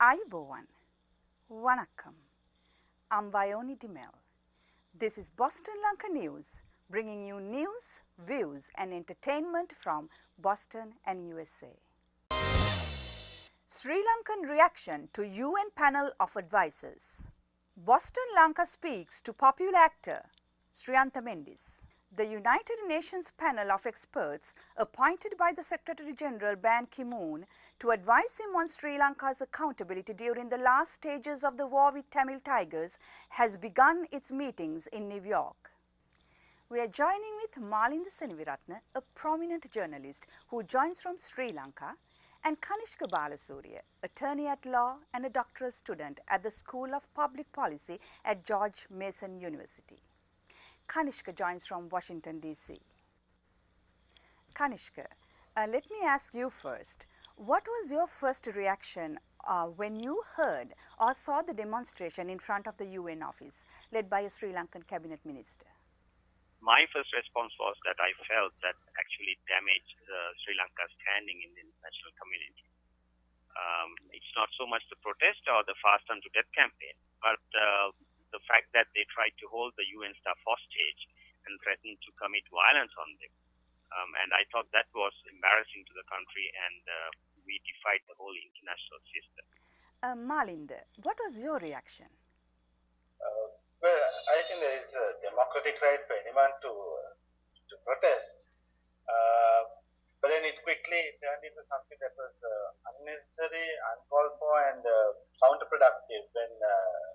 Ayubowan, Vanakkam. I'm Vioni Dimel. This is Boston Lanka News, bringing you news, views and entertainment from Boston and USA. Sri Lankan reaction to UN panel of advisors. Boston Lanka speaks to popular actor Srianta Mendis. The United Nations panel of experts appointed by the Secretary General Ban Ki-moon to advise him on Sri Lanka's accountability during the last stages of the war with Tamil Tigers has begun its meetings in New York. We are joining with Malinda Senivirathna, a prominent journalist who joins from Sri Lanka, and Kanishka Balasurya, attorney at law and a doctoral student at the School of Public Policy at George Mason University. Kanishka joins from Washington, D.C. Kanishka, let me ask you first, what was your first reaction when you heard or saw the demonstration in front of the UN office led by a Sri Lankan cabinet minister? My first response was that I felt that actually damaged Sri Lanka's standing in the international community. It's not so much the protest or the fast unto death campaign, but the fact that they tried to hold the UN staff hostage and threatened to commit violence on them. And I thought that was embarrassing to the country, and we defied the whole international system. Malinda, what was your reaction? Well, I think there is a democratic right for anyone to protest. But then it quickly turned into something that was unnecessary, uncalled for, and counterproductive when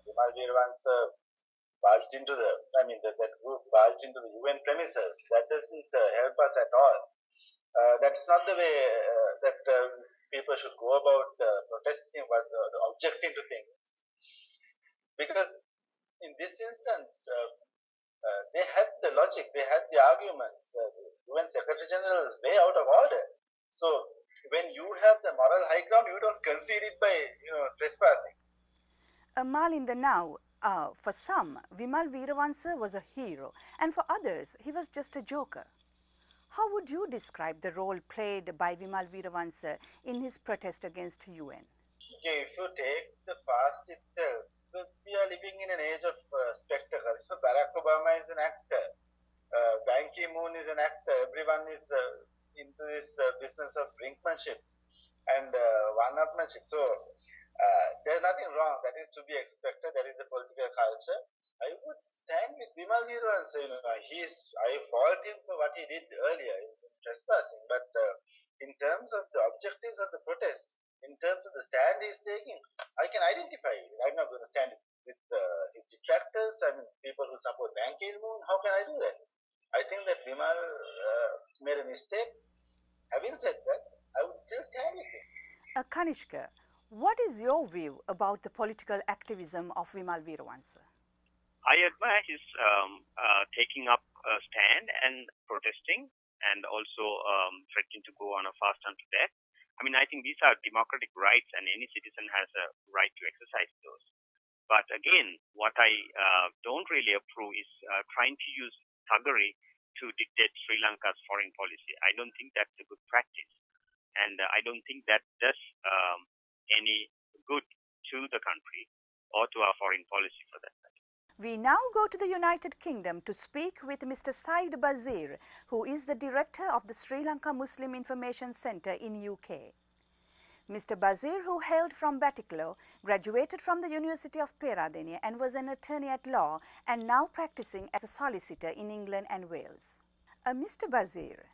Vimal Veeravansa barged into that group barged into the UN premises. That doesn't help us at all. That's not the way that people should go about protesting or objecting to things. Because in this instance, they had the logic, they had the arguments. The UN Secretary General is way out of order. So when you have the moral high ground, you don't concede it by trespassing. Malinda, now, for some, Vimal Veeravansa was a hero, and for others, he was just a joker. How would you describe the role played by Vimal Veeravansa in his protest against UN? Okay, if you take the fast itself, we are living in an age of spectacle. So Barack Obama is an actor, Ban Ki-moon is an actor, everyone is into this business of brinkmanship and one-upmanship. So there's nothing wrong, that is to be expected, that is the political culture. I would stand with Vimal Veeravansa. I fault him for what he did earlier in trespassing, but in terms of the objectives of the protest, in terms of the stand he's taking, I can identify it. I'm not going to stand with his detractors, people who support Ban Ki-moon. How can I do that? I think that Vimal made a mistake. Having said that, I would still stand with him. Kanishka, what is your view about the political activism of Vimal Veeravansa? I admire his taking up a stand and protesting, and also threatening to go on a fast unto death. I think these are democratic rights, and any citizen has a right to exercise those. But again, what I don't really approve is trying to use thuggery to dictate Sri Lanka's foreign policy. I don't think that's a good practice, and I don't think that does any good to the country or to our foreign policy for that matter. We now go to the United Kingdom to speak with Mr. Said Bazir, who is the director of the Sri Lanka Muslim Information Centre in UK. Mr. Bazir, who hailed from Batticaloa, graduated from the University of Peradeniya and was an attorney at law and now practicing as a solicitor in England and Wales. Mr. Bazir,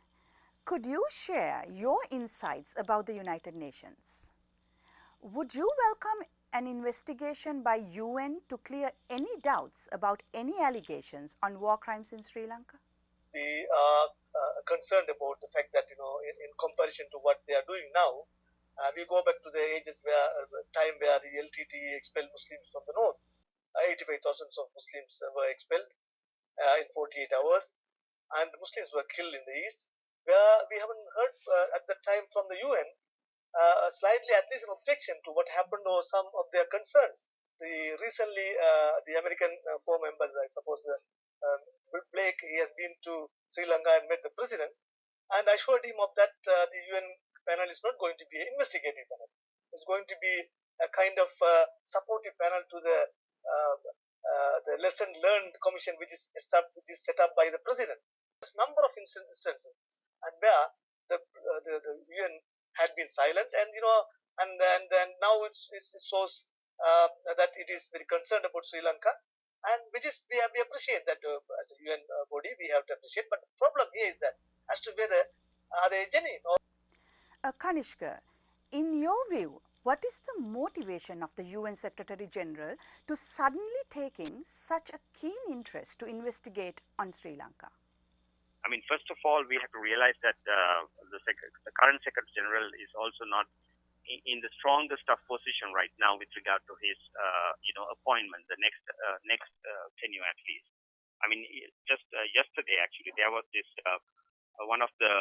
could you share your insights about the United Nations? Would you welcome an investigation by UN to clear any doubts about any allegations on war crimes in Sri Lanka? We are concerned about the fact that, in comparison to what they are doing now, we go back to the time where the LTT expelled Muslims from the north. 85,000 of Muslims were expelled in 48 hours, and Muslims were killed in the east, where we haven't heard at the time from the UN slightly at least an objection to what happened or some of their concerns. Recently, the American four members, I suppose, Blake, he has been to Sri Lanka and met the president, and I assured him of that the UN panel is not going to be an investigative panel. It's going to be a kind of supportive panel to the lesson learned commission which is set up by the president. There's a number of instances and where the UN had been silent, and and now it shows that it is very concerned about Sri Lanka, and which is we appreciate that as a UN body we have to appreciate. But the problem here is that as to whether are they genuine or Kanishka, in your view, what is the motivation of the UN Secretary General to suddenly taking such a keen interest to investigate on Sri Lanka? I mean, first of all, we have to realize that the current Secretary General is also not in the strongest of position right now with regard to his, appointment, the next tenure at least. I mean, just yesterday actually there was this one of the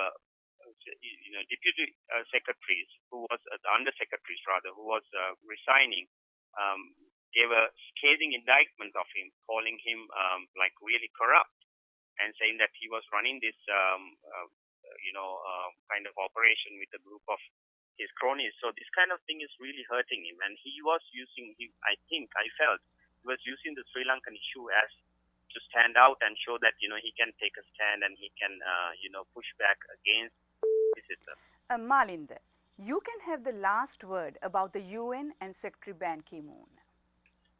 deputy secretaries who was the undersecretaries rather who was resigning. Gave a scathing indictment of him, calling him like really corrupt, and saying that he was running this, kind of operation with a group of his cronies. So this kind of thing is really hurting him. And he was using, I felt, he was using the Sri Lankan issue as to stand out and show that, he can take a stand and he can, push back against the system. Malinda, you can have the last word about the UN and Secretary Ban Ki-moon.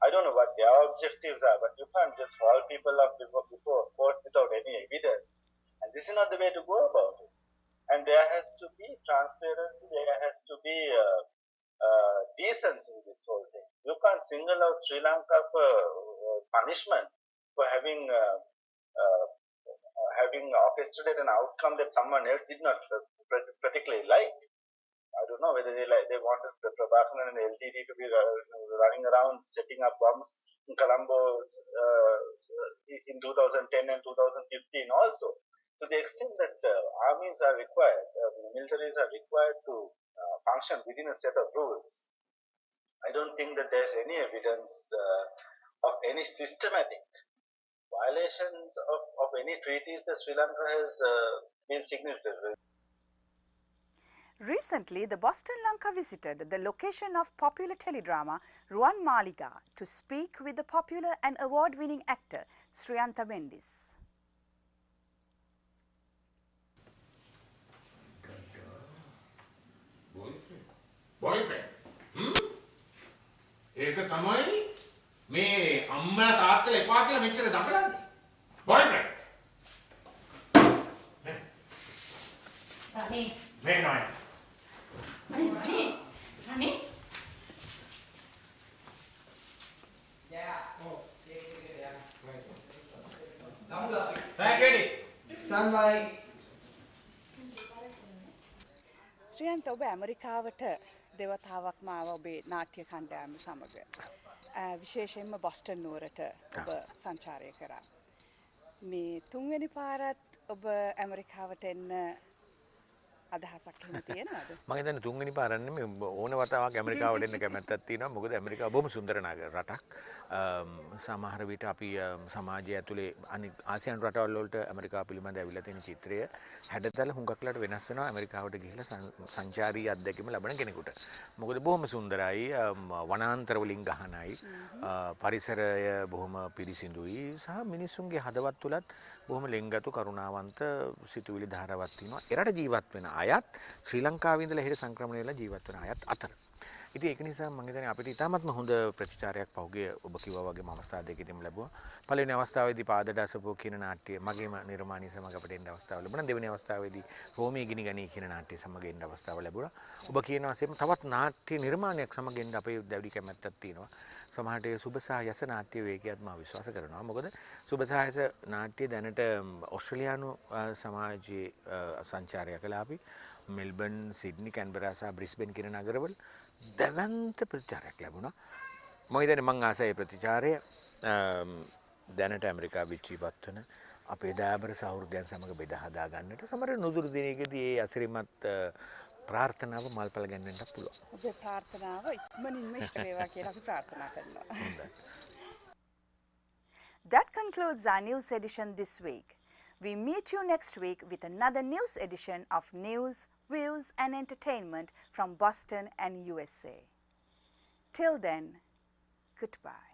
I don't know what their objectives are, but you can't just haul people up before court without any evidence. And this is not the way to go about it. And there has to be transparency, there has to be decency in this whole thing. You can't single out Sri Lanka for punishment for having orchestrated an outcome that someone else did not particularly like. I don't know whether they wanted Prabhakaran and LTD to be running around setting up bombs in Colombo in 2010 and 2015 also. To the extent that armies are required, militaries are required to function within a set of rules, I don't think that there's any evidence of any systematic violations of any treaties that Sri Lanka has been signatory. Recently, the Boston Lanka visited the location of popular teledrama Ruwan Maliga to speak with the popular and award-winning actor Srianta Mendis. Boyfriend? ඒක තමයි මේ අම්මා තාත්තලා එපා කියලා මෙච්චර දඟලන්නේ. Boyfriend. රණේ මේ නෝයි. රණේ Right, ready? Sunlight. Sriyantha, ඔබ ඇමරිකාවට දෙවතාවක්ම ආව ඔබේ නාට්‍ය කණ්ඩායම සමග. විශේෂයෙන්ම බොස්ටන් නුවරට ඔබ සංචාරය කරා. මේ තුන්වෙනි පාරත් ඔබ ඇමරිකාවට එන්න අදහසක් එහෙම තියෙනවද? මම හිතන්නේ තුන්වෙනි පාර නෙමෙයි ඕන වතාවක් ඇමරිකාවට එන්න කැමැත්තක් තියෙනවා. මොකද ඇමරිකාව බොහොම සුන්දර රටක්. සමහර විට අපි සමාජය ඇතුලේ අනිත් ආසියානු රටවල් වලට ඇමරිකාව පිළිබඳ ඇවිල්ලා තියෙන චිත්‍රය හැඩතල හුඟක්ලට වෙනස් වෙනවා ඇමරිකාවට ගිහිල්ලා සංචාරී අත්දැකීම ලබන කෙනෙකුට. මොකද බොහොම සුන්දරයි, වනාන්තර වලින් ගහනයි, පරිසරය බොහොම පිරිසිදුයි සහ මිනිස්සුන්ගේ හදවත් තුලත් බොහොම ලෙන්ගතු කරුණාවන්ත සිතුවිලි ධාරාවක් තියෙනවා. එරට ජීවත් වෙන අයත් ශ්‍රී ලංකාවේ ඉඳලා එහෙට සංක්‍රමණය වෙලා ජීවත් වෙන අයත් අතර. ඉතින් ඒක නිසා මම හිතන්නේ අපිට ඉතාමත්ම හොඳ ප්‍රතිචාරයක් පහුගිය ඔබ කිව්වා වගේම අවස්ථා දෙකකින්ම ලැබුවා. පළවෙනි අවස්ථාවේදී පාදඩ අසපෝ කියන නාට්‍ය මගේම නිර්මාණය සමග අපිට එන්න අවස්ථාව ලැබුණා. දෙවෙනි අවස්ථාවේදී රෝමී ගිනි ගනී කියන නාට්‍ය සමග එන්න අවස්ථාව ලැබුණා. ඔබ කියන වශයෙන්ම තවත් නාට්‍ය නිර්මාණයක් සමග එන්න අපේ දැඩි කැමැත්තක් තියෙනවා. සමහරට සුබ සහ යස නාට්‍ය වේගයත් මම විශ්වාස කරනවා. මොකද සුබ සහ යස නාට්‍ය දැනට ඕස්ට්‍රේලියානු සමාජයේ සංචාරය කළා අපි. මෙල්බන්, සිඩ්නි, කැන්බරා සහ බ්‍රිස්බේන් කියන නගරවල දැවැන්ත ප්‍රතිචාරයක් ලැබුණා. මම හිතන්නේ මං ආසයි ප්‍රතිචාරය දැනට ඇමරිකාවේ ජීවත් වෙන අපේ දායබර සහෘදයන් සමග බෙදා හදා ගන්නට සමහර නුදුරු දිනයකදී ඒ අසිරිමත් ප්‍රාර්ථනාව මල්පල ගැන්වෙන්නත් පුළුවන්. ඔබේ ප්‍රාර්ථනාව ඉක්මනින්ම ඉෂ්ට වේවා කියලා අපි ප්‍රාර්ථනා කරනවා. හොඳයි. That concludes our news edition this week. We meet you next week with another news edition of news, views and entertainment from Boston and USA. Till then, goodbye.